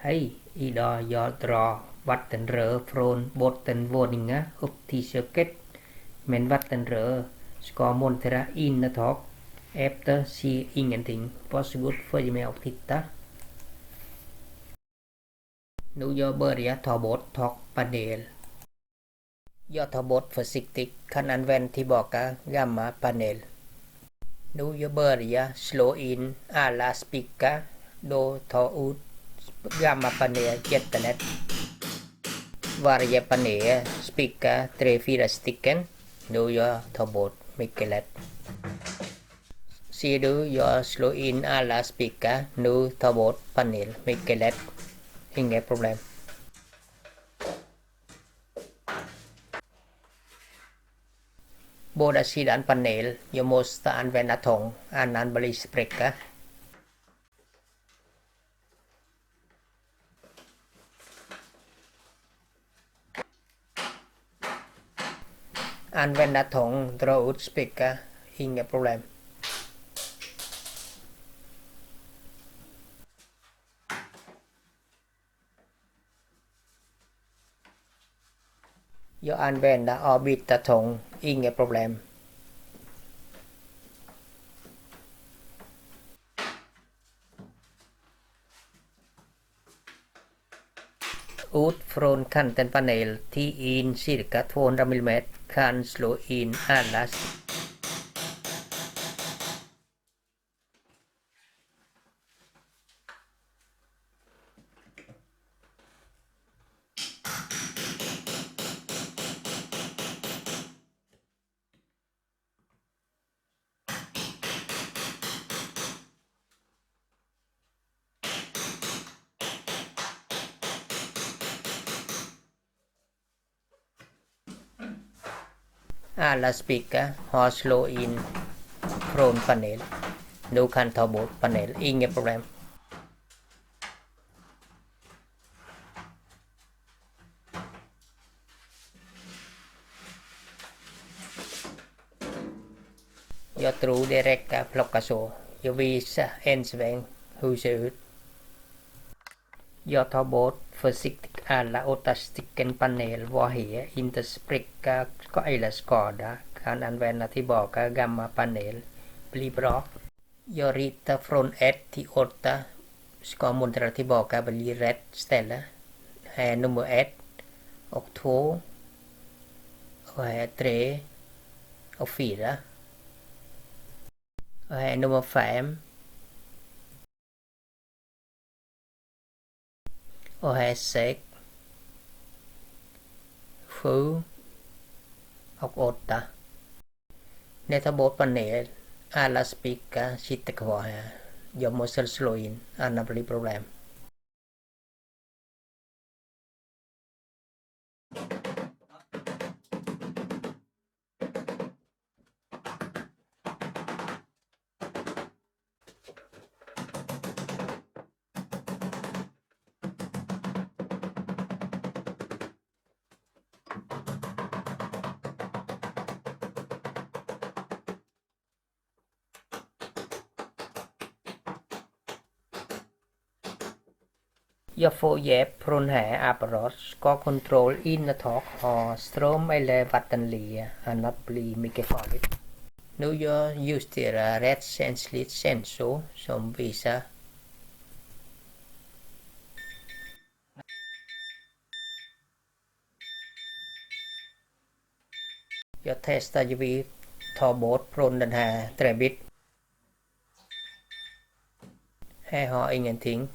Hej, idag jag drar vattenrör från bottenvåningen upp till köket. Men vattenrör ska montera in ett tag. Efter ser ingenting. Varsågod, följ med och titta. Nu jag börjar ta bort takpanel. Jag tar bort försiktigt, kan använda tillbaka gamla panel. Nu jag börjar slå in alla spikar, då ta ut gamla panel jättelätt. Varje panel spikar 3-4 stycken. Nu jag tar bort mycket lätt. Ser du, jag slår in alla spikar. Nu tar bort panel mycket lätt. Inget problem. Båda sidan panel, jag måste använda tång, annan blir spricka. Använda tång, dra ut spricka, inget problem. Jag använder avbyta tång, inget problem. Ut från kanten panel till in cirka 200 mm kan slå in alla. Alla spikar har slå in från panel. Nu kan ta bort panel, inget problem. Jag tror det räcker plocka så. Jag visar en sväng hur det ser ut. Jag tar bort försiktigt alla 8 stycken panel var här inte spricka eller skada. Kan använda tillbaka gamla panel. Blir bra. Jag ritar från 1 till 8. Ska montera tillbaka blir rätt ställe. Här är nummer 1 och 2 och här 3 och 4. Och här är nummer 5. Och här är 6, 7 och 8. När jag tar bort panel, alla spikar sitter kvar här. Jag måste slå in, annars blir problem. Jag får hjälp från här apparat. Ska kontroll in ett tag ha ström eller vattenledningar, annars blir mycket farligt. Nu jag justerar rätt känsligt sensor som visar. Jag testar vi tar bort från den här träbit. Här har ingenting.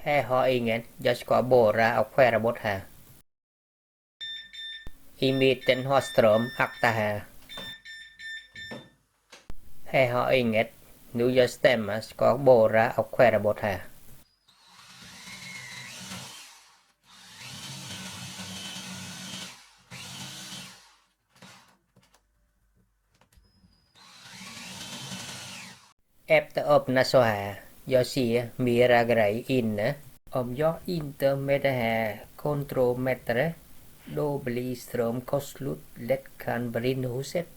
Här har ingen. Jag ska borra och skära bort här. I mitten har ström, akta här. Här har inget. Nu jag stämmer, ska borra och skära bort här. Efter öppna så här. Jag ser mera grejer inne. Om jag inte med det här kontrollmätare Då blir strömkostnaden lätt kan brinna huset.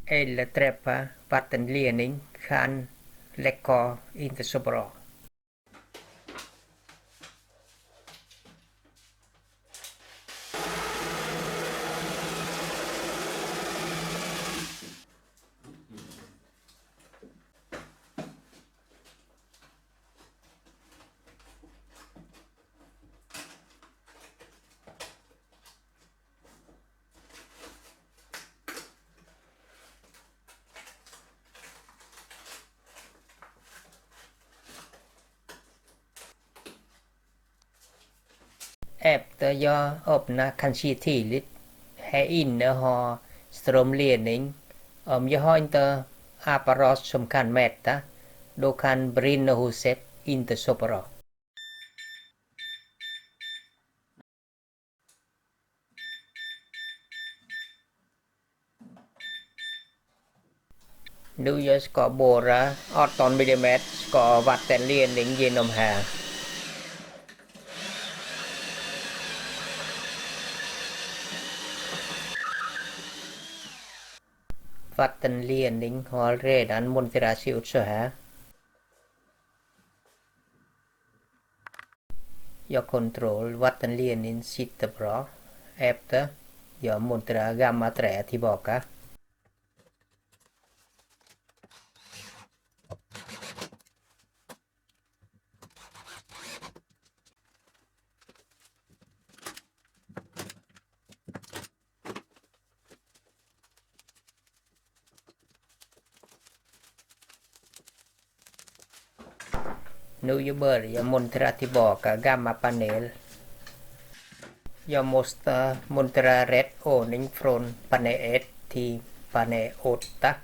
Eller träffa vattenledning kan läcka inte så bra. Efter jag öppnar kanske tidigt här inne har strömledning. Om jag har inte apparat som kan mäta, då kan brinna huset inte så bra. Nu jag ska borra 18 mm ska vattenledning genom här. Vattenledning har redan monterats ut så här. Jag kontroll vattenledningen sitter bra. Efter jag monterar gamla trä tillbaka. Nu jag börjar montera tillbaka gamla panel. Jag måste montera rätt ordning från panel 1 till panel 8.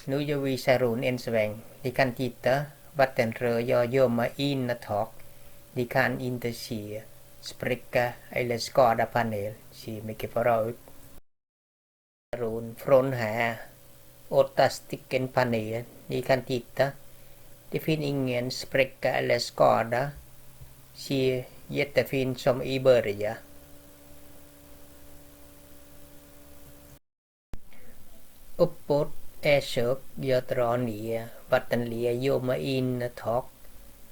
Nu jag visar runt en sväng. Ni kan titta vattenrör jag gömmer in ett tak. Ni kan inte se spricka eller skada panel. Ser mycket bra ut. Runt från här 8 stycken paneler. Ni kan titta. Det finns ingen spricka eller skada. Ser jättefint som i början. uppåt är kök, jag drar ner vattenledningar in tak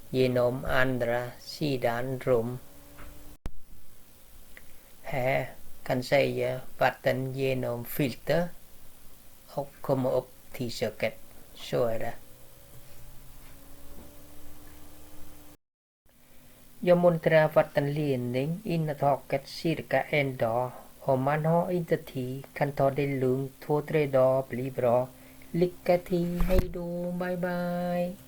genom andra sidan rum. Här kan säga vatten genom filter och komma upp till köket. Så är det. Jag monterar vattenledning in i taket cirka en dag. Om man har inte tid kan ta det lugnt, 2-3 dagar blir bra. Lycka till, hej då, bye bye.